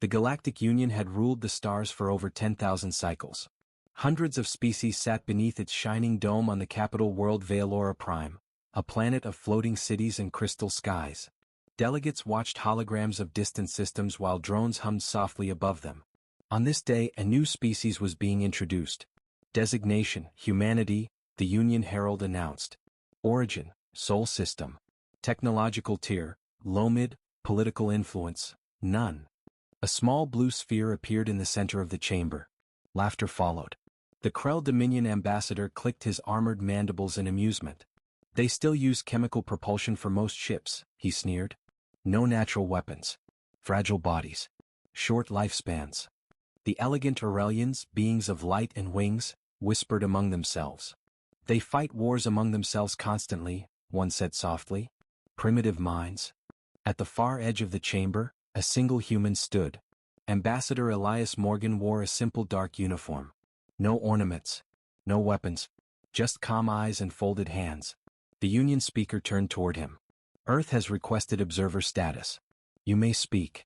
The Galactic Union had ruled the stars for over 10,000 cycles. Hundreds of species sat beneath its shining dome on the capital world Veilora Prime, a planet of floating cities and crystal skies. Delegates watched holograms of distant systems while drones hummed softly above them. On this day, a new species was being introduced. Designation, Humanity, the Union Herald announced. Origin, Sol System. Technological tier, low-mid. Political influence, none. A small blue sphere appeared in the center of the chamber. Laughter followed. The Krell Dominion ambassador clicked his armored mandibles in amusement. They still use chemical propulsion for most ships, he sneered. No natural weapons. Fragile bodies. Short lifespans. The elegant Aurelians, beings of light and wings, whispered among themselves. They fight wars among themselves constantly, one said softly. Primitive minds. At the far edge of the chamber, a single human stood. Ambassador Elias Morgan wore a simple dark uniform. No ornaments. No weapons. Just calm eyes and folded hands. The Union speaker turned toward him. Earth has requested observer status. You may speak.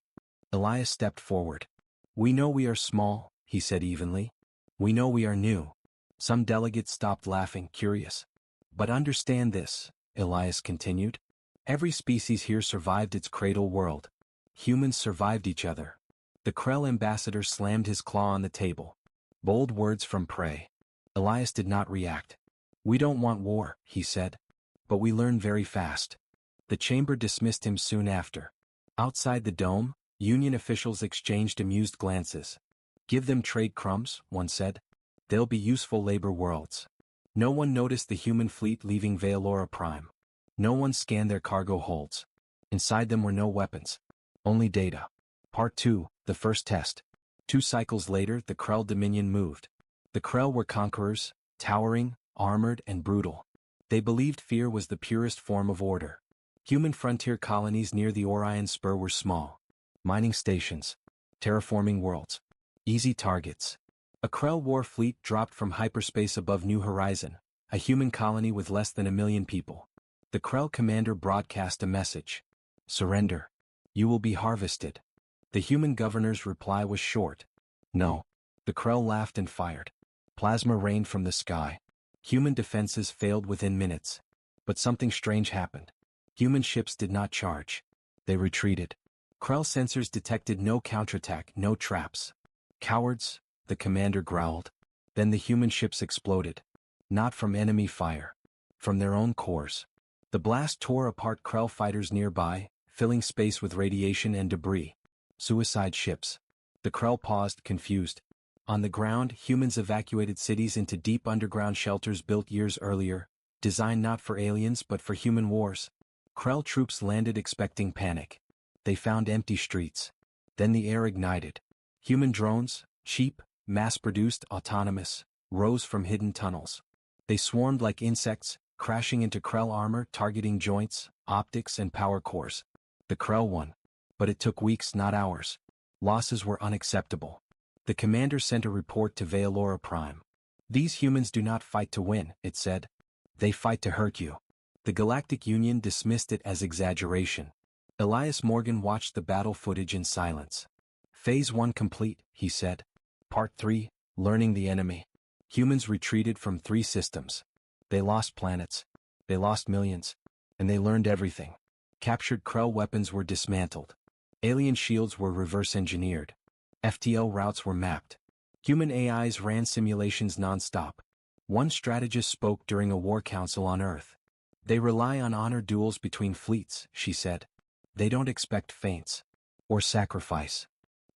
Elias stepped forward. We know we are small, he said evenly. We know we are new. Some delegates stopped laughing, curious. But understand this, Elias continued. Every species here survived its cradle world. Humans survived each other. The Krell ambassador slammed his claw on the table. Bold words from prey. Elias did not react. We don't want war, he said. But we learn very fast. The chamber dismissed him soon after. Outside the dome, Union officials exchanged amused glances. Give them trade crumbs, one said. They'll be useful labor worlds. No one noticed the human fleet leaving Veilora Prime. No one scanned their cargo holds. Inside them were no weapons. Only data. Part 2, the first test. 2 cycles later, the Krell Dominion moved. The Krell were conquerors, towering, armored, and brutal. They believed fear was the purest form of order. Human frontier colonies near the Orion Spur were small. Mining stations. Terraforming worlds. Easy targets. A Krell war fleet dropped from hyperspace above New Horizon, a human colony with less than 1 million people. The Krell commander broadcast a message. Surrender. You will be harvested. The human governor's reply was short. No. The Krell laughed and fired. Plasma rained from the sky. Human defenses failed within minutes. But something strange happened. Human ships did not charge. They retreated. Krell sensors detected no counterattack, no traps. Cowards, the commander growled. Then the human ships exploded. Not from enemy fire. From their own cores. The blast tore apart Krell fighters nearby, filling space with radiation and debris. Suicide ships. The Krell paused, confused. On the ground, humans evacuated cities into deep underground shelters built years earlier, designed not for aliens but for human wars. Krell troops landed expecting panic. They found empty streets. Then the air ignited. Human drones, cheap, mass-produced, autonomous, rose from hidden tunnels. They swarmed like insects, crashing into Krell armor, targeting joints, optics, and power cores. The Krell won. But it took weeks, not hours. Losses were unacceptable. The commander sent a report to Veilora Prime. These humans do not fight to win, it said. They fight to hurt you. The Galactic Union dismissed it as exaggeration. Elias Morgan watched the battle footage in silence. Phase 1 complete, he said. Part 3, learning the enemy. Humans retreated from 3 systems. They lost planets. They lost millions. And they learned everything. Captured Krell weapons were dismantled. Alien shields were reverse-engineered. FTL routes were mapped. Human AIs ran simulations non-stop. One strategist spoke during a war council on Earth. They rely on honor duels between fleets, she said. They don't expect feints. Or sacrifice.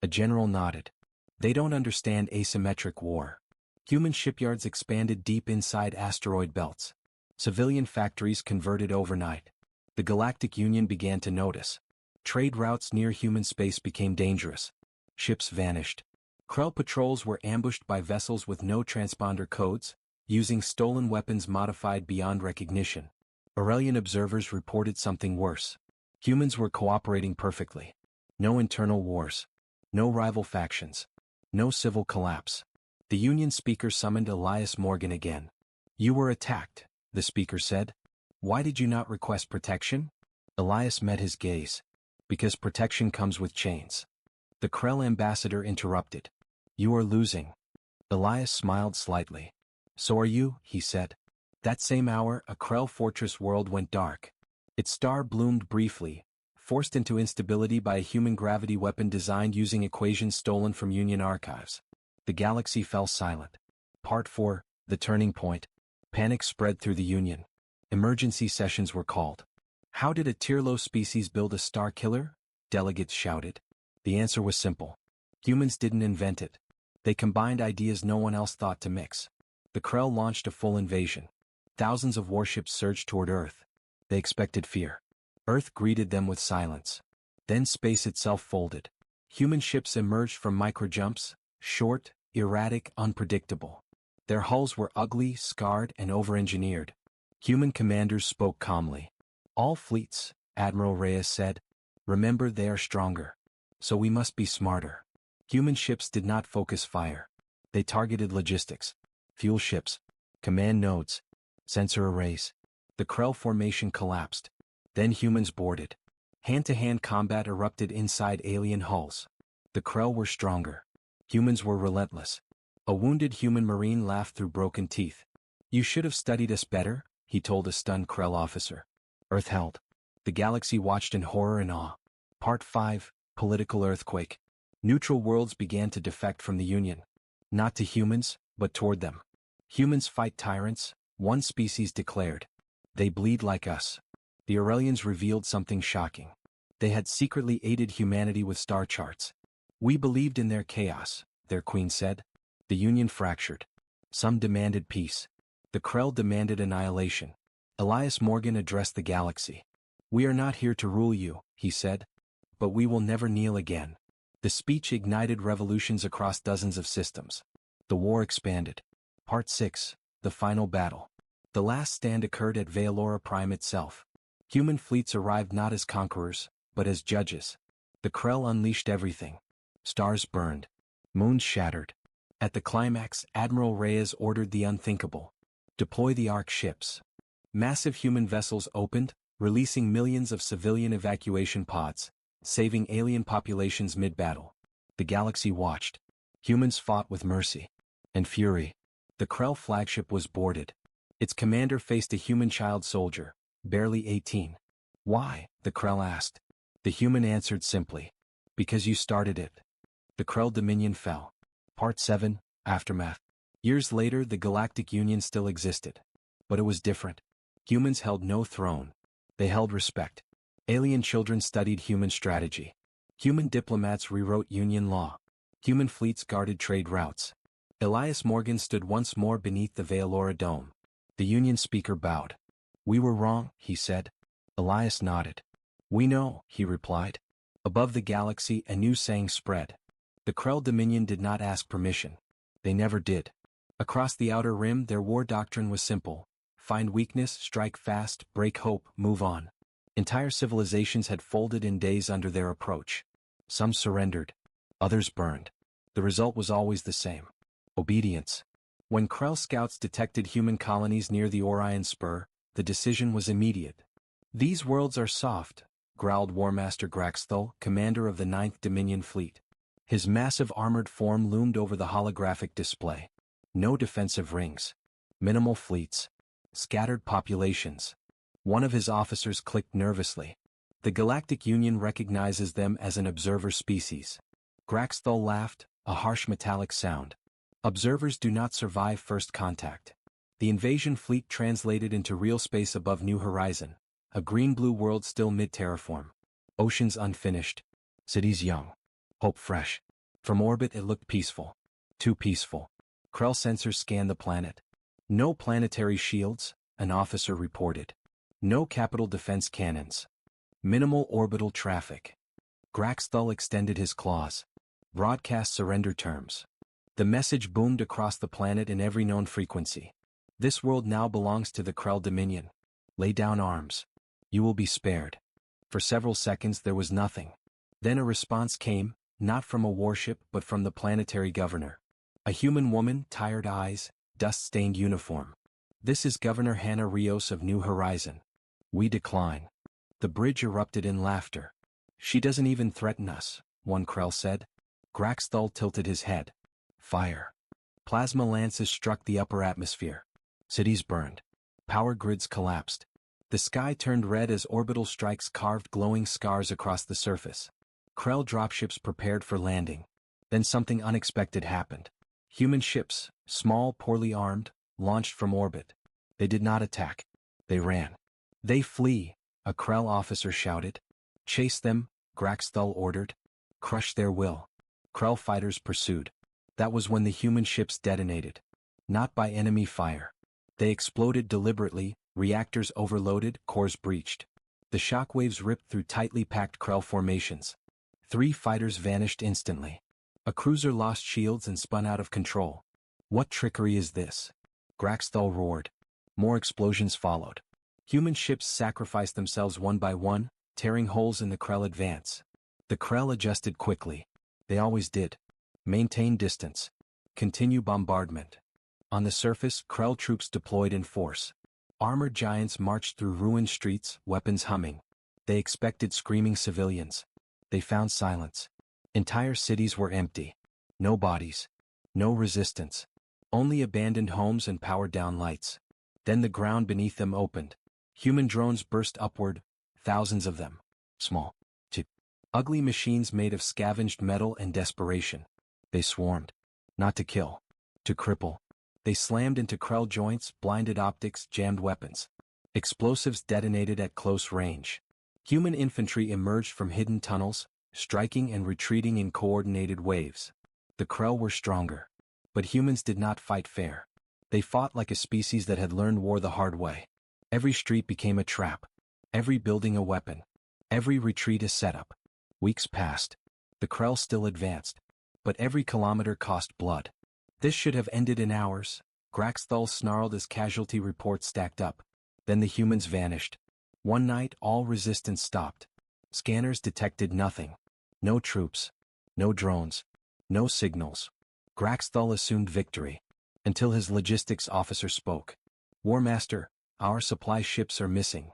A general nodded. They don't understand asymmetric war. Human shipyards expanded deep inside asteroid belts. Civilian factories converted overnight. The Galactic Union began to notice. Trade routes near human space became dangerous. Ships vanished. Krell patrols were ambushed by vessels with no transponder codes, using stolen weapons modified beyond recognition. Aurelian observers reported something worse. Humans were cooperating perfectly. No internal wars. No rival factions. No civil collapse. The Union speaker summoned Elias Morgan again. You were attacked, the speaker said. Why did you not request protection? Elias met his gaze. Because protection comes with chains. The Krell ambassador interrupted. You are losing. Elias smiled slightly. So are you, he said. That same hour, a Krell fortress world went dark. Its star bloomed briefly, forced into instability by a human gravity weapon designed using equations stolen from Union archives. The galaxy fell silent. Part 4, The Turning Point. Panic spread through the Union. Emergency sessions were called. How did a tier-low species build a star killer? Delegates shouted. The answer was simple. Humans didn't invent it. They combined ideas no one else thought to mix. The Krell launched a full invasion. Thousands of warships surged toward Earth. They expected fear. Earth greeted them with silence. Then space itself folded. Human ships emerged from microjumps, short, erratic, unpredictable. Their hulls were ugly, scarred, and over-engineered. Human commanders spoke calmly. All fleets, Admiral Reyes said. Remember, they are stronger. So we must be smarter. Human ships did not focus fire. They targeted logistics. Fuel ships. Command nodes. Sensor arrays. The Krell formation collapsed. Then humans boarded. Hand-to-hand combat erupted inside alien hulls. The Krell were stronger. Humans were relentless. A wounded human marine laughed through broken teeth. You should have studied us better, he told a stunned Krell officer. Earth held. The galaxy watched in horror and awe. Part 5, Political Earthquake. Neutral worlds began to defect from the Union. Not to humans, but toward them. Humans fight tyrants, one species declared. They bleed like us. The Aurelians revealed something shocking. They had secretly aided humanity with star charts. We believed in their chaos, their queen said. The Union fractured. Some demanded peace. The Krell demanded annihilation. Elias Morgan addressed the galaxy. We are not here to rule you, he said. But we will never kneel again. The speech ignited revolutions across dozens of systems. The war expanded. Part 6, The Final Battle. The last stand occurred at Veilora Prime itself. Human fleets arrived not as conquerors, but as judges. The Krell unleashed everything. Stars burned. Moons shattered. At the climax, Admiral Reyes ordered the unthinkable. Deploy the Ark ships. Massive human vessels opened, releasing millions of civilian evacuation pods, saving alien populations mid-battle. The galaxy watched. Humans fought with mercy and fury. The Krell flagship was boarded. Its commander faced a human child soldier, barely 18. Why? The Krell asked. The human answered simply. Because you started it. The Krell Dominion fell. Part 7, Aftermath. Years later, the Galactic Union still existed. But it was different. Humans held no throne. They held respect. Alien children studied human strategy. Human diplomats rewrote Union law. Human fleets guarded trade routes. Elias Morgan stood once more beneath the Veilora dome. The Union speaker bowed. We were wrong, he said. Elias nodded. We know, he replied. Above the galaxy, a new saying spread. The Krell Dominion did not ask permission. They never did. Across the Outer Rim, their war doctrine was simple. Find weakness, strike fast, break hope, move on. Entire civilizations had folded in days under their approach. Some surrendered. Others burned. The result was always the same. Obedience. When Krell scouts detected human colonies near the Orion Spur, the decision was immediate. These worlds are soft, growled War Master Graxthul, commander of the 9th Dominion Fleet. His massive armored form loomed over the holographic display. No defensive rings. Minimal fleets. Scattered populations. One of his officers clicked nervously. The Galactic Union recognizes them as an observer species. Graxthul laughed, a harsh metallic sound. Observers do not survive first contact. The invasion fleet translated into real space above New Horizon, a green-blue world still mid-terraform. Oceans unfinished. Cities young. Hope fresh. From orbit it looked peaceful. Too peaceful. Krell sensors scanned the planet. No planetary shields, an officer reported. No capital defense cannons. Minimal orbital traffic. Graxthul extended his claws. Broadcast surrender terms. The message boomed across the planet in every known frequency. This world now belongs to the Krell Dominion. Lay down arms. You will be spared. For several seconds there was nothing. Then a response came, not from a warship but from the planetary governor. A human woman, tired eyes, dust-stained uniform. This is Governor Hannah Rios of New Horizon. We decline. The bridge erupted in laughter. She doesn't even threaten us, one Krell said. Graxthal tilted his head. Fire. Plasma lances struck the upper atmosphere. Cities burned. Power grids collapsed. The sky turned red as orbital strikes carved glowing scars across the surface. Krell dropships prepared for landing. Then something unexpected happened. Human ships, small, poorly armed, launched from orbit. They did not attack. They ran. They flee, a Krell officer shouted. Chase them, Graxthal ordered. Crush their will. Krell fighters pursued. That was when the human ships detonated. Not by enemy fire. They exploded deliberately, reactors overloaded, cores breached. The shockwaves ripped through tightly packed Krell formations. 3 fighters vanished instantly. A cruiser lost shields and spun out of control. What trickery is this? Graxthal roared. More explosions followed. Human ships sacrificed themselves one by one, tearing holes in the Krell advance. The Krell adjusted quickly. They always did. Maintain distance. Continue bombardment. On the surface, Krell troops deployed in force. Armored giants marched through ruined streets, weapons humming. They expected screaming civilians. They found silence. Entire cities were empty. No bodies. No resistance. Only abandoned homes and powered-down lights. Then the ground beneath them opened. Human drones burst upward, thousands of them. Small. Ugly machines made of scavenged metal and desperation. They swarmed. Not to kill. To cripple. They slammed into Krell joints, blinded optics, jammed weapons. Explosives detonated at close range. Human infantry emerged from hidden tunnels, striking and retreating in coordinated waves. The Krell were stronger. But humans did not fight fair. They fought like a species that had learned war the hard way. Every street became a trap. Every building a weapon. Every retreat a setup. Weeks passed. The Krell still advanced. But every kilometer cost blood. This should have ended in hours, Graxthal snarled as casualty reports stacked up. Then the humans vanished. One night all resistance stopped. Scanners detected nothing. No troops. No drones. No signals. Graxthal assumed victory. Until his logistics officer spoke. War Master, our supply ships are missing.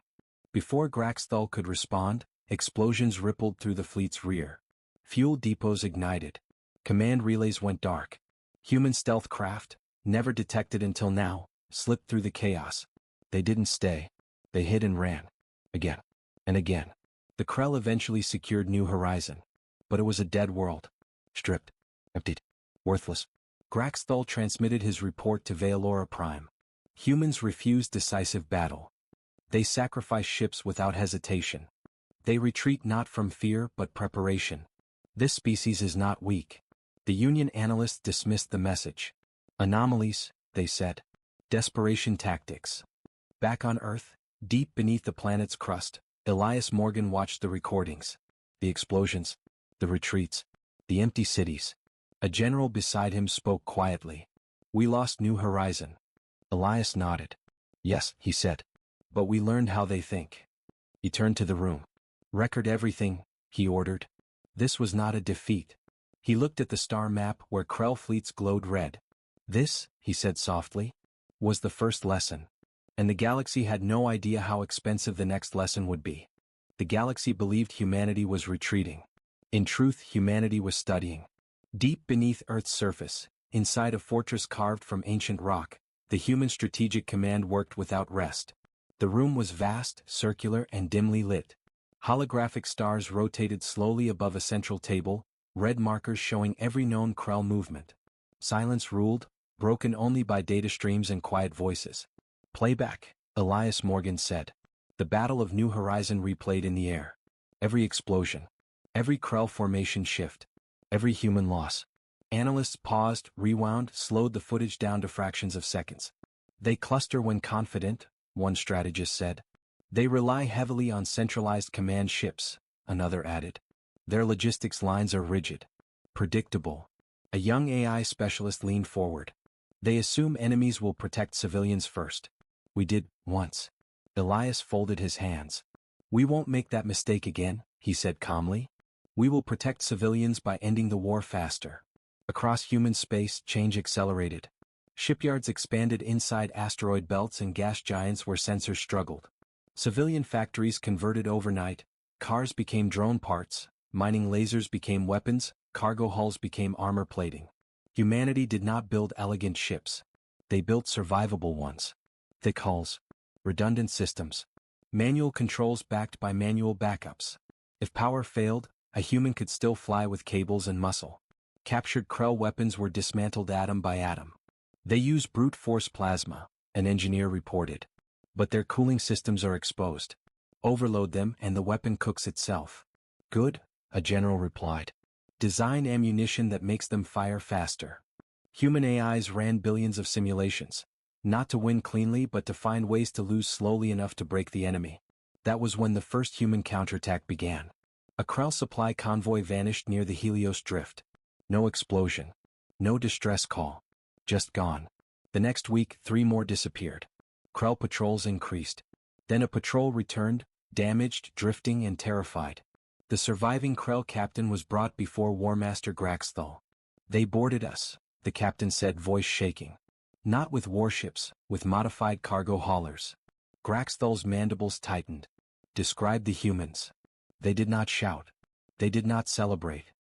Before Graxthal could respond, explosions rippled through the fleet's rear. Fuel depots ignited. Command relays went dark. Human stealth craft, never detected until now, slipped through the chaos. They didn't stay. They hid and ran. Again. And again. The Krell eventually secured New Horizon. But it was a dead world. Stripped. Emptied. Worthless. Graxthal transmitted his report to Veilora Prime. Humans refused decisive battle. They sacrifice ships without hesitation. They retreat not from fear but preparation. This species is not weak. The Union analysts dismissed the message. Anomalies, they said. Desperation tactics. Back on Earth, deep beneath the planet's crust, Elias Morgan watched the recordings. The explosions. The retreats. The empty cities. A general beside him spoke quietly. We lost New Horizon. Elias nodded. Yes, he said. But we learned how they think. He turned to the room. Record everything, he ordered. This was not a defeat. He looked at the star map where Krell fleets glowed red. This, he said softly, was the first lesson. And the galaxy had no idea how expensive the next lesson would be. The galaxy believed humanity was retreating. In truth, humanity was studying. Deep beneath Earth's surface, inside a fortress carved from ancient rock, the human strategic command worked without rest. The room was vast, circular, and dimly lit. Holographic stars rotated slowly above a central table, red markers showing every known Krell movement. Silence ruled, broken only by data streams and quiet voices. Playback, Elias Morgan said. The Battle of New Horizon replayed in the air. Every explosion. Every Krell formation shift. Every human loss. Analysts paused, rewound, slowed the footage down to fractions of seconds. They cluster when confident, one strategist said. They rely heavily on centralized command ships, another added. Their logistics lines are rigid. Predictable. A young AI specialist leaned forward. They assume enemies will protect civilians first. We did, once. Elias folded his hands. We won't make that mistake again, he said calmly. We will protect civilians by ending the war faster. Across human space, change accelerated. Shipyards expanded inside asteroid belts and gas giants where sensors struggled. Civilian factories converted overnight, cars became drone parts, mining lasers became weapons, cargo hulls became armor plating. Humanity did not build elegant ships. They built survivable ones. Thick hulls, redundant systems, manual controls backed by manual backups. If power failed, a human could still fly with cables and muscle. Captured Krell weapons were dismantled atom by atom. They use brute force plasma, an engineer reported. But their cooling systems are exposed. Overload them and the weapon cooks itself. Good, a general replied. Design ammunition that makes them fire faster. Human AIs ran billions of simulations. Not to win cleanly but to find ways to lose slowly enough to break the enemy. That was when the first human counterattack began. A Krell supply convoy vanished near the Helios Drift. No explosion. No distress call. Just gone. The next week, 3 more disappeared. Krell patrols increased. Then a patrol returned, damaged, drifting, and terrified. The surviving Krell captain was brought before War Master Graxthal. They boarded us, the captain said, voice shaking. Not with warships, with modified cargo haulers. Graxthal's mandibles tightened. Describe the humans. They did not shout. They did not celebrate.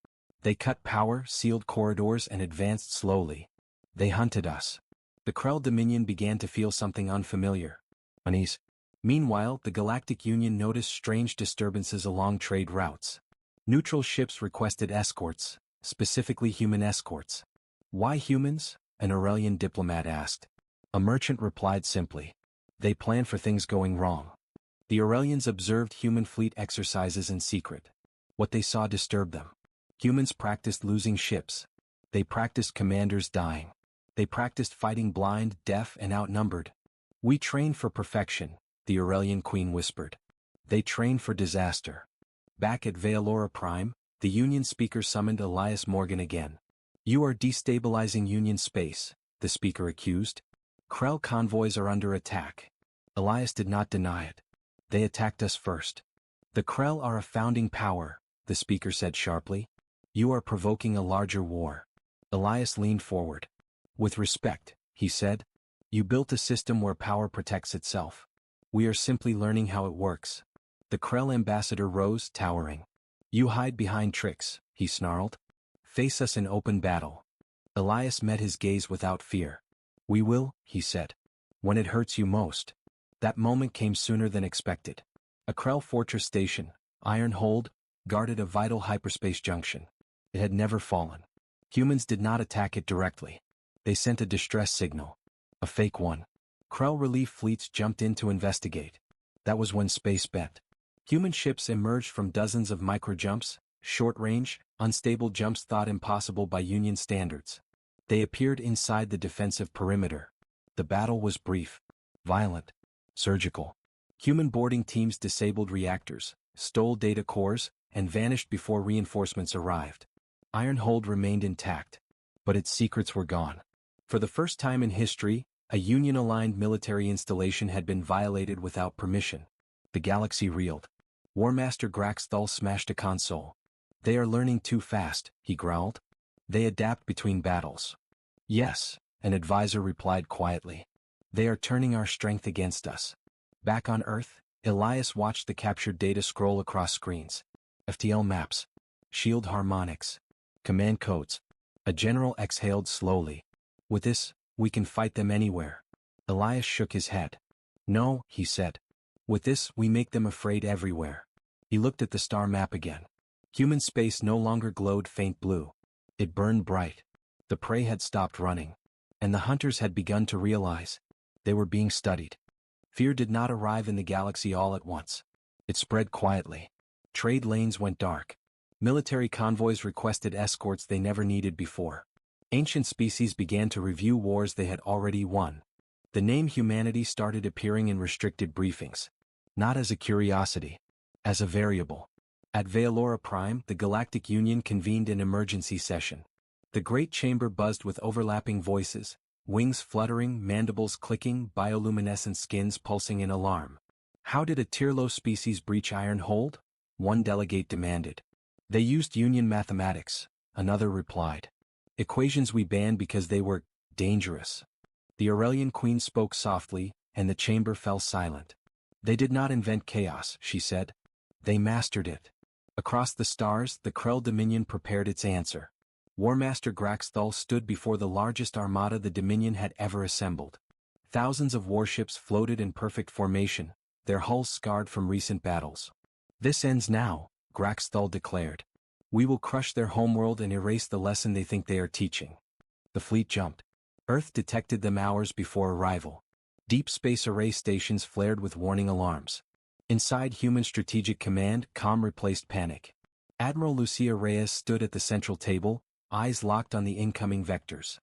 They cut power, sealed corridors, and advanced slowly. They hunted us. The Krell Dominion began to feel something unfamiliar. Unease. Meanwhile, the Galactic Union noticed strange disturbances along trade routes. Neutral ships requested escorts, specifically human escorts. Why humans? An Aurelian diplomat asked. A merchant replied simply. They plan for things going wrong. The Aurelians observed human fleet exercises in secret. What they saw disturbed them. Humans practiced losing ships. They practiced commanders dying. They practiced fighting blind, deaf, and outnumbered. We train for perfection, the Aurelian queen whispered. They train for disaster. Back at Veilora Prime, the Union speaker summoned Elias Morgan again. You are destabilizing Union space, the speaker accused. Krell convoys are under attack. Elias did not deny it. They attacked us first. The Krell are a founding power, the speaker said sharply. You are provoking a larger war. Elias leaned forward. With respect, he said. You built a system where power protects itself. We are simply learning how it works. The Krell ambassador rose, towering. You hide behind tricks, he snarled. Face us in open battle. Elias met his gaze without fear. We will, he said. When it hurts you most. That moment came sooner than expected. A Krell fortress station, Iron Hold, guarded a vital hyperspace junction. It had never fallen. Humans did not attack it directly. They sent a distress signal. A fake one. Krell relief fleets jumped in to investigate. That was when space bent. Human ships emerged from dozens of micro-jumps, short-range, unstable jumps thought impossible by Union standards. They appeared inside the defensive perimeter. The battle was brief, violent, surgical. Human boarding teams disabled reactors, stole data cores, and vanished before reinforcements arrived. Iron Hold remained intact, but its secrets were gone. For the first time in history, a Union-aligned military installation had been violated without permission. The galaxy reeled. War Master Graxthal smashed a console. They are learning too fast, he growled. They adapt between battles. Yes, an advisor replied quietly. They are turning our strength against us. Back on Earth, Elias watched the captured data scroll across screens. FTL maps. Shield harmonics. Command codes. A general exhaled slowly. With this, we can fight them anywhere. Elias shook his head. No, he said. With this, we make them afraid everywhere. He looked at the star map again. Human space no longer glowed faint blue. It burned bright. The prey had stopped running. And the hunters had begun to realize. They were being studied. Fear did not arrive in the galaxy all at once. It spread quietly. Trade lanes went dark. Military convoys requested escorts they never needed before. Ancient species began to review wars they had already won. The name humanity started appearing in restricted briefings. Not as a curiosity. As a variable. At Veilora Prime, the Galactic Union convened an emergency session. The great chamber buzzed with overlapping voices, wings fluttering, mandibles clicking, bioluminescent skins pulsing in alarm. How did a Tirlo species breach Iron Hold? One delegate demanded. They used Union mathematics, another replied. Equations we banned because they were dangerous. The Aurelian queen spoke softly, and the chamber fell silent. They did not invent chaos, she said. They mastered it. Across the stars, the Krell Dominion prepared its answer. War Master Graxthal stood before the largest armada the Dominion had ever assembled. Thousands of warships floated in perfect formation, their hulls scarred from recent battles. "This ends now," Graxthal declared. "We will crush their homeworld and erase the lesson they think they are teaching." The fleet jumped. Earth detected them hours before arrival. Deep space array stations flared with warning alarms. Inside Human Strategic Command, calm replaced panic. Admiral Lucia Reyes stood at the central table, eyes locked on the incoming vectors.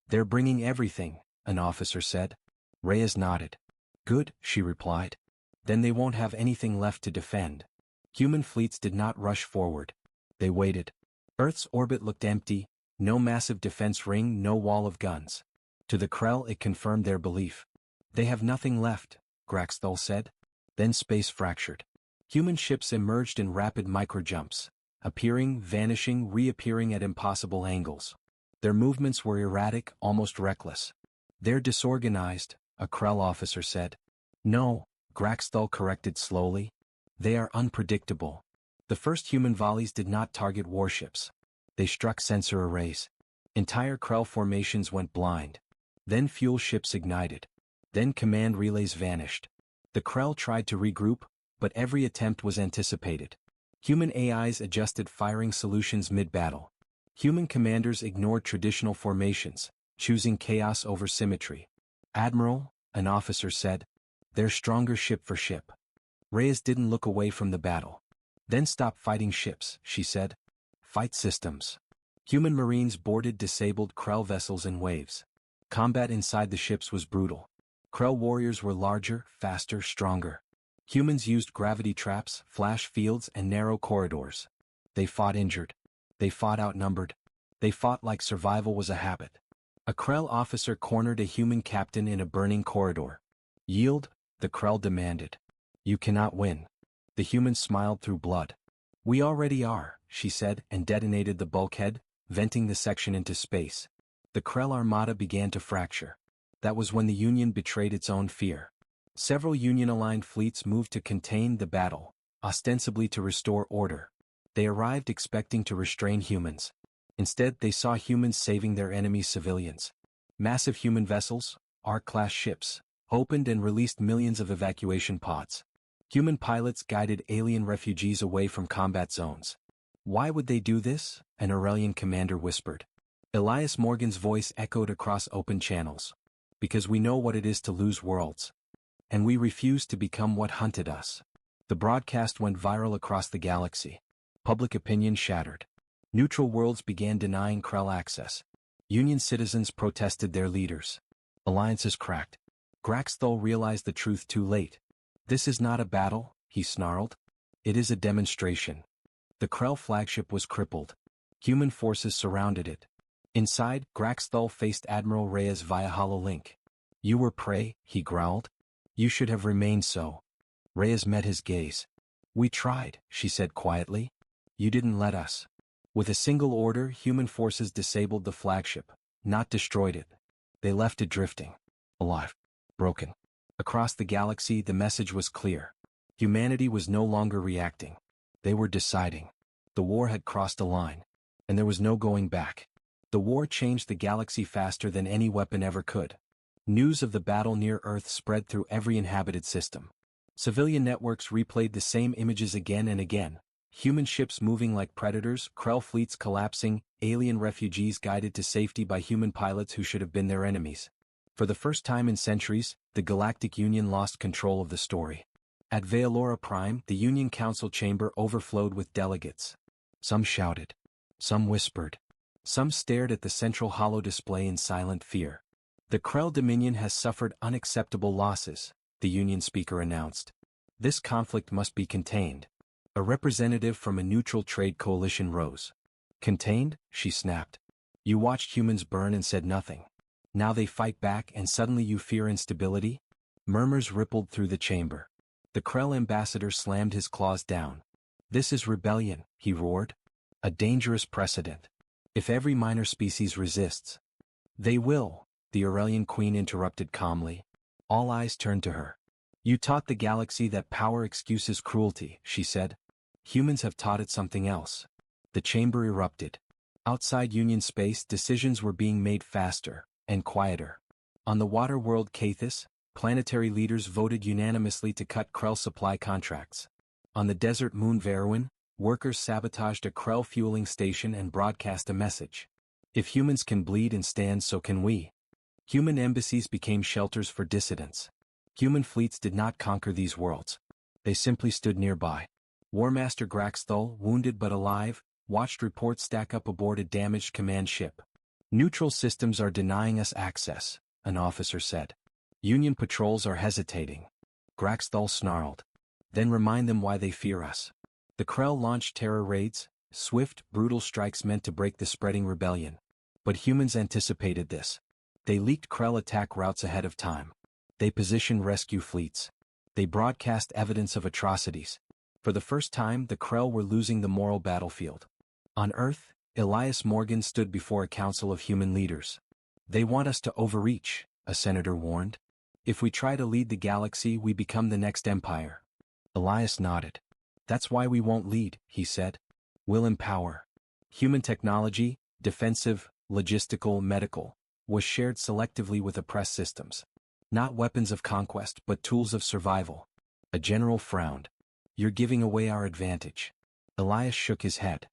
"They're bringing everything," an officer said. Reyes nodded. "Good," she replied. "Then they won't have anything left to defend." Human fleets did not rush forward. They waited. Earth's orbit looked empty, no massive defense ring, no wall of guns. To the Krell it confirmed their belief. "They have nothing left," Graxthal said. Then space fractured. Human ships emerged in rapid microjumps, appearing, vanishing, reappearing at impossible angles. Their movements were erratic, almost reckless. "They're disorganized," a Krell officer said. "No," Graxthal corrected slowly. "They are unpredictable." The first human volleys did not target warships. They struck sensor arrays. Entire Krell formations went blind. Then fuel ships ignited. Then command relays vanished. The Krell tried to regroup, but every attempt was anticipated. Human AIs adjusted firing solutions mid-battle. Human commanders ignored traditional formations, choosing chaos over symmetry. "Admiral," an officer said, "they're stronger ship for ship." Reyes didn't look away from the battle. "Then stop fighting ships," she said. "Fight systems." Human Marines boarded disabled Krell vessels in waves. Combat inside the ships was brutal. Krell warriors were larger, faster, stronger. Humans used gravity traps, flash fields, and narrow corridors. They fought injured. They fought outnumbered. They fought like survival was a habit. A Krell officer cornered a human captain in a burning corridor. "Yield," the Krell demanded. "You cannot win." The human smiled through blood. "We already are," she said, and detonated the bulkhead, venting the section into space. The Krell armada began to fracture. That was when the Union betrayed its own fear. Several Union-aligned fleets moved to contain the battle, ostensibly to restore order. They arrived expecting to restrain humans. Instead, they saw humans saving their enemies' civilians. Massive human vessels, R-class ships, opened and released millions of evacuation pods. Human pilots guided alien refugees away from combat zones. "Why would they do this?" an Aurelian commander whispered. Elias Morgan's voice echoed across open channels. "Because we know what it is to lose worlds. And we refuse to become what hunted us." The broadcast went viral across the galaxy. Public opinion shattered. Neutral worlds began denying Krell access. Union citizens protested their leaders. Alliances cracked. Graxthal realized the truth too late. "This is not a battle," he snarled. "It is a demonstration." The Krell flagship was crippled. Human forces surrounded it. Inside, Graxthal faced Admiral Reyes via HoloLink. "You were prey," he growled. "You should have remained so." Reyes met his gaze. "We tried," she said quietly. "You didn't let us." With a single order, human forces disabled the flagship, not destroyed it. They left it drifting. Alive. Broken. Across the galaxy, the message was clear. Humanity was no longer reacting. They were deciding. The war had crossed a line. And there was no going back. The war changed the galaxy faster than any weapon ever could. News of the battle near Earth spread through every inhabited system. Civilian networks replayed the same images again and again. Human ships moving like predators, Krell fleets collapsing, alien refugees guided to safety by human pilots who should have been their enemies. For the first time in centuries, the Galactic Union lost control of the story. At Vealora Prime, the Union Council chamber overflowed with delegates. Some shouted. Some whispered. Some stared at the central holo display in silent fear. "The Krell Dominion has suffered unacceptable losses," the Union speaker announced. "This conflict must be contained." A representative from a neutral trade coalition rose. "Contained?" she snapped. "You watched humans burn and said nothing. Now they fight back and suddenly you fear instability?" Murmurs rippled through the chamber. The Krell ambassador slammed his claws down. "This is rebellion," he roared. "A dangerous precedent. If every minor species resists." "They will," the Aurelian queen interrupted calmly. All eyes turned to her. "You taught the galaxy that power excuses cruelty," she said. "Humans have taught it something else." The chamber erupted. Outside Union space, decisions were being made faster and quieter. On the water world Cathis, planetary leaders voted unanimously to cut Krell supply contracts. On the desert moon Veruin, workers sabotaged a Krell fueling station and broadcast a message. If humans can bleed and stand, so can we. Human embassies became shelters for dissidents. Human fleets did not conquer these worlds. They simply stood nearby. War Master Graxthul, wounded but alive, watched reports stack up aboard a damaged command ship. Neutral systems are denying us access, an officer said. Union patrols are hesitating. Graxthul snarled. Then remind them why they fear us. The Krell launched terror raids, swift, brutal strikes meant to break the spreading rebellion. But humans anticipated this. They leaked Krell attack routes ahead of time. They positioned rescue fleets. They broadcast evidence of atrocities. For the first time, the Krell were losing the moral battlefield. On Earth, Elias Morgan stood before a council of human leaders. They want us to overreach, a senator warned. If we try to lead the galaxy, we become the next empire. Elias nodded. That's why we won't lead, he said. We'll empower. Human technology, defensive, logistical, medical, was shared selectively with oppressed systems. Not weapons of conquest, but tools of survival. A general frowned. You're giving away our advantage. Elias shook his head.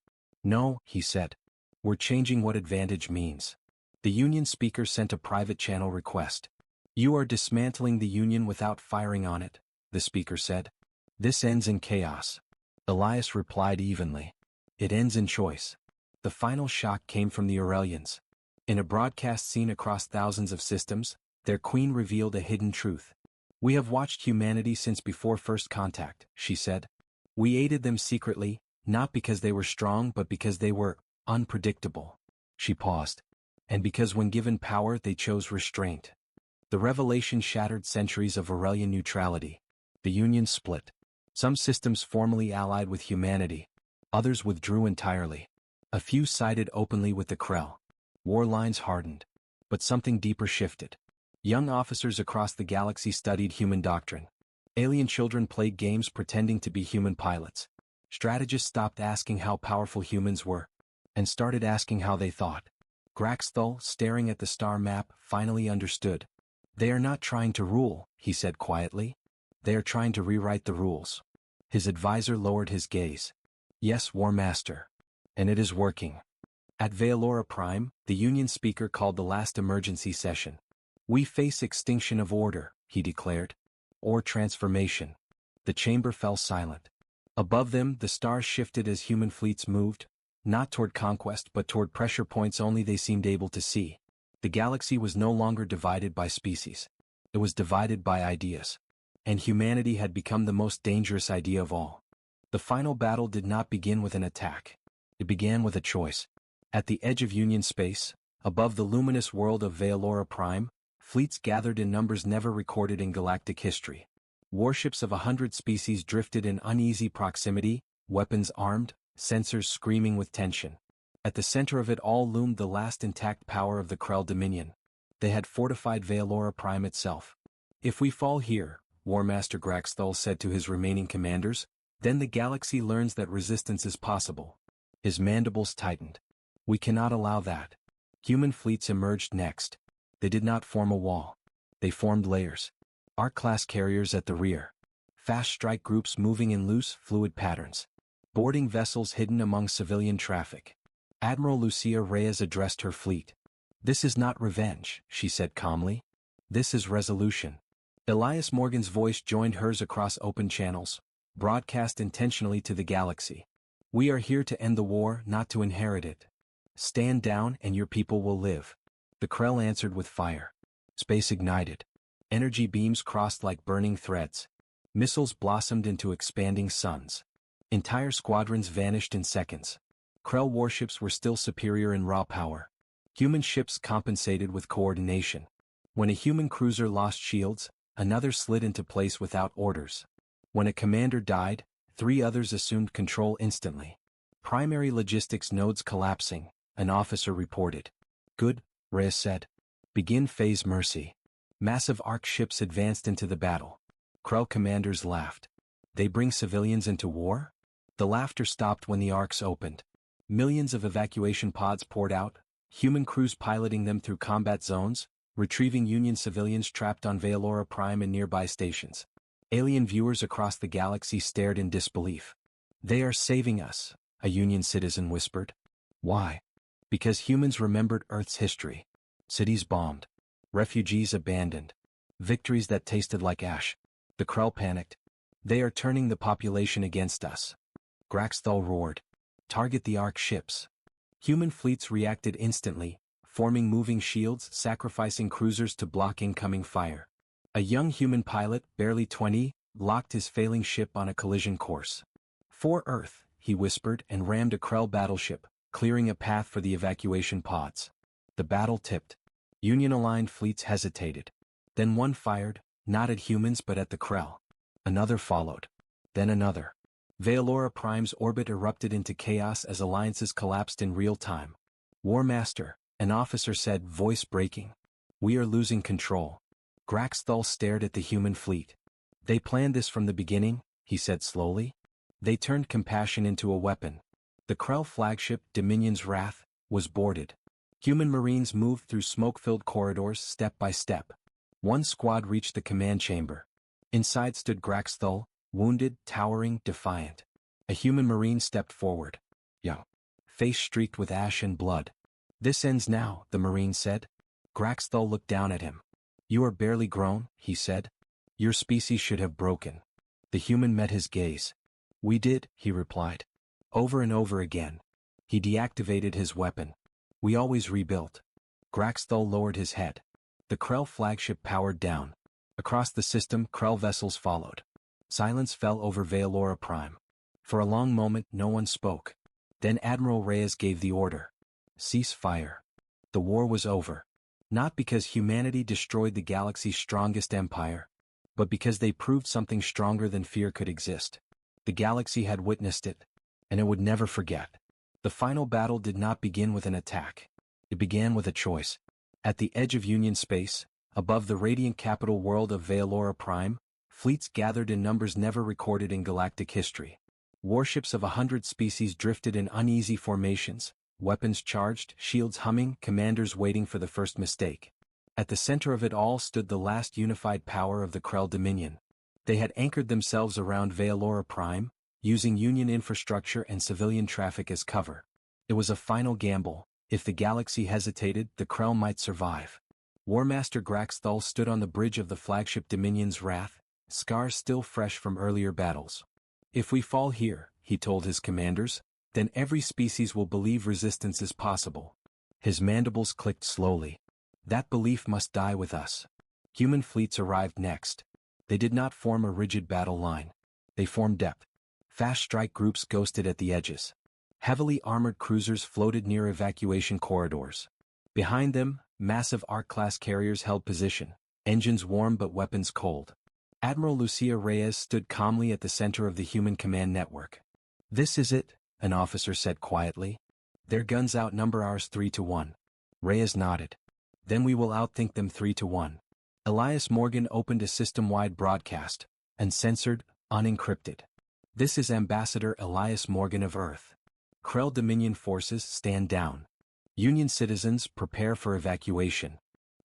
No, he said. We're changing what advantage means. The Union speaker sent a private channel request. You are dismantling the Union without firing on it, the speaker said. This ends in chaos. Elias replied evenly. It ends in choice. The final shock came from the Aurelians. In a broadcast seen across thousands of systems, their queen revealed a hidden truth. We have watched humanity since before first contact, she said. We aided them secretly, not because they were strong but because they were unpredictable. She paused. And because when given power they chose restraint. The revelation shattered centuries of Aurelian neutrality. The Union split. Some systems formally allied with humanity. Others withdrew entirely. A few sided openly with the Krell. War lines hardened. But something deeper shifted. Young officers across the galaxy studied human doctrine. Alien children played games pretending to be human pilots. Strategists stopped asking how powerful humans were, and started asking how they thought. Graxthul, staring at the star map, finally understood. They are not trying to rule, he said quietly. They are trying to rewrite the rules. His advisor lowered his gaze. Yes, War Master. And it is working. At Veilora Prime, the Union speaker called the last emergency session. We face extinction of order, he declared. Or transformation. The chamber fell silent. Above them, the stars shifted as human fleets moved, not toward conquest but toward pressure points only they seemed able to see. The galaxy was no longer divided by species. It was divided by ideas. And humanity had become the most dangerous idea of all. The final battle did not begin with an attack. It began with a choice. At the edge of Union space, above the luminous world of Veilora Prime, fleets gathered in numbers never recorded in galactic history. Warships of 100 species drifted in uneasy proximity, weapons armed, sensors screaming with tension. At the center of it all loomed the last intact power of the Krell Dominion. They had fortified Veilora Prime itself. If we fall here, War Master Graxthul said to his remaining commanders, then the galaxy learns that resistance is possible. His mandibles tightened. We cannot allow that. Human fleets emerged next. They did not form a wall. They formed layers. Arc-class carriers at the rear. Fast strike groups moving in loose, fluid patterns. Boarding vessels hidden among civilian traffic. Admiral Lucia Reyes addressed her fleet. This is not revenge, she said calmly. This is resolution. Elias Morgan's voice joined hers across open channels, broadcast intentionally to the galaxy. We are here to end the war, not to inherit it. Stand down and your people will live. The Krell answered with fire. Space ignited. Energy beams crossed like burning threads. Missiles blossomed into expanding suns. Entire squadrons vanished in seconds. Krell warships were still superior in raw power. Human ships compensated with coordination. When a human cruiser lost shields, another slid into place without orders. When a commander died, 3 others assumed control instantly. Primary logistics nodes collapsing, an officer reported. Good, Reyes said. Begin phase mercy. Massive arc ships advanced into the battle. Krell commanders laughed. They bring civilians into war? The laughter stopped when the arcs opened. Millions of evacuation pods poured out, human crews piloting them through combat zones, retrieving Union civilians trapped on Veilora Prime and nearby stations. Alien viewers across the galaxy stared in disbelief. "They are saving us," a Union citizen whispered. "Why?" "Because humans remembered Earth's history. Cities bombed. Refugees abandoned. Victories that tasted like ash." The Krell panicked. "They are turning the population against us." Graxthal roared. "Target the Ark ships." Human fleets reacted instantly, forming moving shields, sacrificing cruisers to block incoming fire. A young human pilot, barely 20, locked his failing ship on a collision course. "For Earth," he whispered and rammed a Krell battleship, clearing a path for the evacuation pods. The battle tipped. Union-aligned fleets hesitated. Then one fired, not at humans but at the Krell. Another followed. Then another. Veilora Prime's orbit erupted into chaos as alliances collapsed in real time. "War Master," an officer said, voice breaking. "We are losing control." Graxthal stared at the human fleet. "They planned this from the beginning," he said slowly. "They turned compassion into a weapon." The Krell flagship, Dominion's Wrath, was boarded. Human Marines moved through smoke-filled corridors step by step. One squad reached the command chamber. Inside stood Graxthal, wounded, towering, defiant. A human Marine stepped forward. "Yo." Face streaked with ash and blood. "This ends now," the Marine said. Graxthal looked down at him. "You are barely grown," he said. "Your species should have broken." The human met his gaze. "We did," he replied. Over and over again. He deactivated his weapon. "We always rebuilt." Graxthal lowered his head. The Krell flagship powered down. Across the system, Krell vessels followed. Silence fell over Veilora Prime. For a long moment no one spoke. Then Admiral Reyes gave the order. "Cease fire." The war was over. Not because humanity destroyed the galaxy's strongest empire, but because they proved something stronger than fear could exist. The galaxy had witnessed it, and it would never forget. The final battle did not begin with an attack. It began with a choice. At the edge of Union space, above the radiant capital world of Veilora Prime, fleets gathered in numbers never recorded in galactic history. Warships of 100 species drifted in uneasy formations, weapons charged, shields humming, commanders waiting for the first mistake. At the center of it all stood the last unified power of the Krell Dominion. They had anchored themselves around Veilora Prime, using Union infrastructure and civilian traffic as cover. It was a final gamble. If the galaxy hesitated, the Krell might survive. War Master Graxthal stood on the bridge of the flagship Dominion's Wrath, scars still fresh from earlier battles. "If we fall here," he told his commanders, "then every species will believe resistance is possible." His mandibles clicked slowly. "That belief must die with us." Human fleets arrived next. They did not form a rigid battle line. They formed depth. Fast strike groups ghosted at the edges. Heavily armored cruisers floated near evacuation corridors. Behind them, massive Ark-class carriers held position, engines warm but weapons cold. Admiral Lucia Reyes stood calmly at the center of the human command network. "This is it," an officer said quietly. "Their guns outnumber ours 3-1. Reyes nodded. "Then we will outthink them 3-1. Elias Morgan opened a system-wide broadcast, uncensored, unencrypted. "This is Ambassador Elias Morgan of Earth. Krell Dominion forces stand down. Union citizens prepare for evacuation.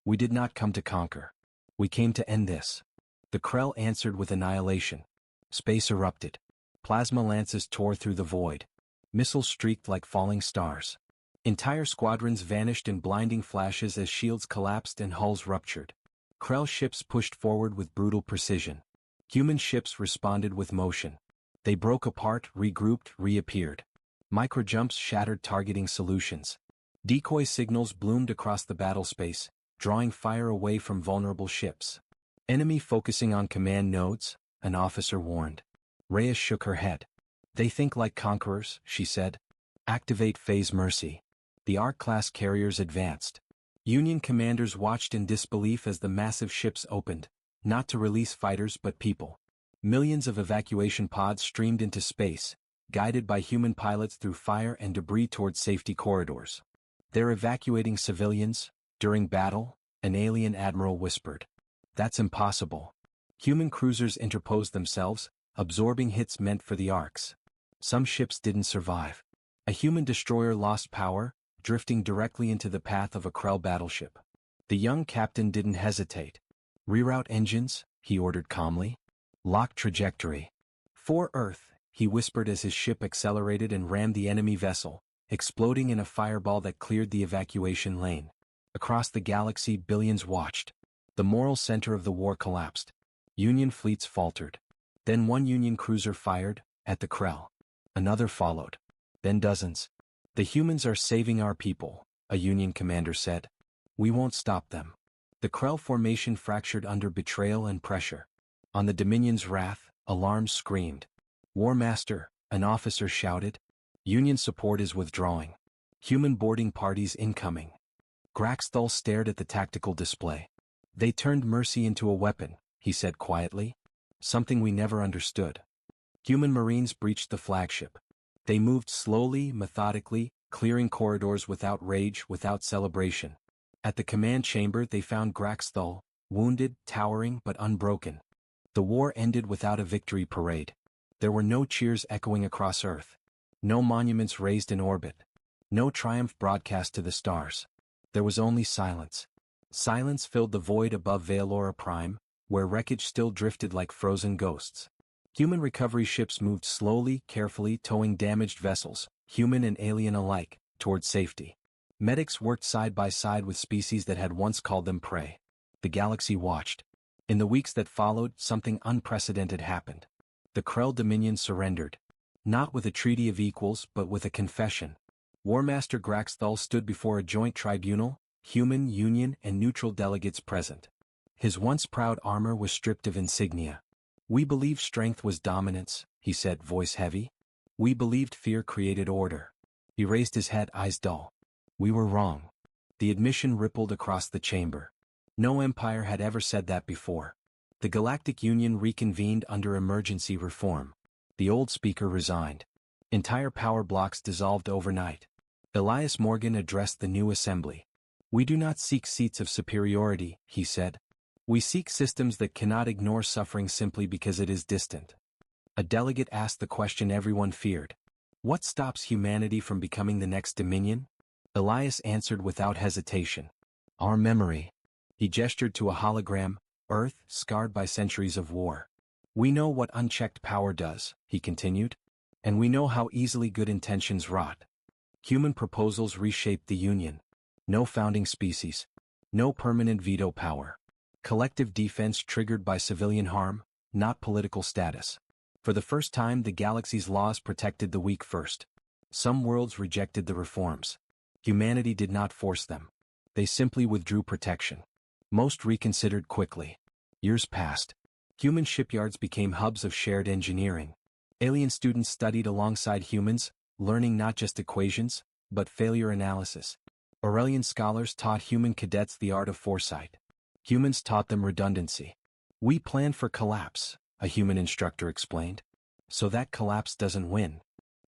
We did not come to conquer. We came to end this." The Krell answered with annihilation. Space erupted. Plasma lances tore through the void. Missiles streaked like falling stars. Entire squadrons vanished in blinding flashes as shields collapsed and hulls ruptured. Krell ships pushed forward with brutal precision. Human ships responded with motion. They broke apart, regrouped, reappeared. Microjumps shattered targeting solutions. Decoy signals bloomed across the battle space, drawing fire away from vulnerable ships. "Enemy focusing on command nodes," an officer warned. Reyes shook her head. "They think like conquerors," she said. "Activate Phase Mercy." The Ark-class carriers advanced. Union commanders watched in disbelief as the massive ships opened, not to release fighters but people. Millions of evacuation pods streamed into space, guided by human pilots through fire and debris toward safety corridors. "They're evacuating civilians during battle," an alien admiral whispered. "That's impossible." Human cruisers interposed themselves, absorbing hits meant for the Arks. Some ships didn't survive. A human destroyer lost power, drifting directly into the path of a Krell battleship. The young captain didn't hesitate. "Reroute engines," he ordered calmly. "Lock trajectory." "For Earth," he whispered as his ship accelerated and rammed the enemy vessel, exploding in a fireball that cleared the evacuation lane. Across the galaxy, billions watched. The moral center of the war collapsed. Union fleets faltered. Then one Union cruiser fired, at the Krell. Another followed. Then dozens. "The humans are saving our people," a Union commander said. "We won't stop them." The Krell formation fractured under betrayal and pressure. On the Dominion's wrath, alarms screamed. "War Master," an officer shouted. "Union support is withdrawing. Human boarding parties incoming." Graxthal stared at the tactical display. "They turned mercy into a weapon," he said quietly. "Something we never understood." Human Marines breached the flagship. They moved slowly, methodically, clearing corridors without rage, without celebration. At the command chamber they found Graxthal, wounded, towering but unbroken. The war ended without a victory parade. There were no cheers echoing across Earth. No monuments raised in orbit. No triumph broadcast to the stars. There was only silence. Silence filled the void above Veilora Prime, where wreckage still drifted like frozen ghosts. Human recovery ships moved slowly, carefully, towing damaged vessels, human and alien alike, toward safety. Medics worked side by side with species that had once called them prey. The galaxy watched. In the weeks that followed, something unprecedented happened. The Krell Dominion surrendered. Not with a treaty of equals, but with a confession. War Master Graxthal stood before a joint tribunal, human, Union, and neutral delegates present. His once proud armor was stripped of insignia. "We believed strength was dominance," he said, voice heavy. "We believed fear created order." He raised his head, eyes dull. "We were wrong." The admission rippled across the chamber. No empire had ever said that before. The Galactic Union reconvened under emergency reform. The old speaker resigned. Entire power blocks dissolved overnight. Elias Morgan addressed the new assembly. "We do not seek seats of superiority," he said. "We seek systems that cannot ignore suffering simply because it is distant." A delegate asked the question everyone feared. "What stops humanity from becoming the next Dominion?" Elias answered without hesitation. "Our memory." He gestured to a hologram, Earth, scarred by centuries of war. "We know what unchecked power does," he continued. "And we know how easily good intentions rot." Human proposals reshaped the Union. No founding species. No permanent veto power. Collective defense triggered by civilian harm, not political status. For the first time, the galaxy's laws protected the weak first. Some worlds rejected the reforms. Humanity did not force them. They simply withdrew protection. Most reconsidered quickly. Years passed. Human shipyards became hubs of shared engineering. Alien students studied alongside humans, learning not just equations, but failure analysis. Aurelian scholars taught human cadets the art of foresight. Humans taught them redundancy. "We plan for collapse," a human instructor explained. "So that collapse doesn't win."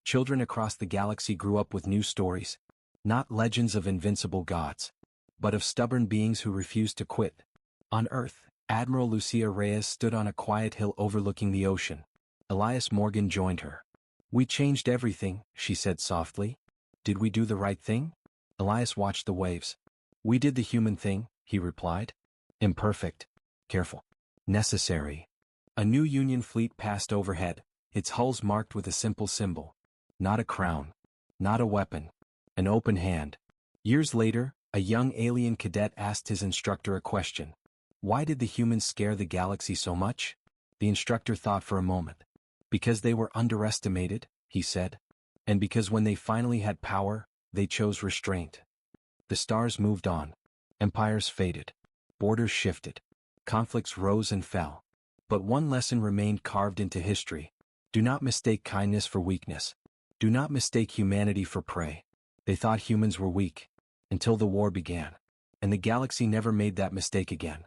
Children across the galaxy grew up with new stories. Not legends of invincible gods, but of stubborn beings who refused to quit. On Earth, Admiral Lucia Reyes stood on a quiet hill overlooking the ocean. Elias Morgan joined her. "We changed everything," she said softly. "Did we do the right thing?" Elias watched the waves. "We did the human thing," he replied. "Imperfect. Careful. Necessary." A new Union fleet passed overhead, its hulls marked with a simple symbol. Not a crown. Not a weapon. An open hand. Years later, a young alien cadet asked his instructor a question. "Why did the humans scare the galaxy so much?" The instructor thought for a moment. "Because they were underestimated," he said. "And because when they finally had power, they chose restraint." The stars moved on. Empires faded. Borders shifted. Conflicts rose and fell. But one lesson remained carved into history. Do not mistake kindness for weakness. Do not mistake humanity for prey. They thought humans were weak. Until the war began. And the galaxy never made that mistake again.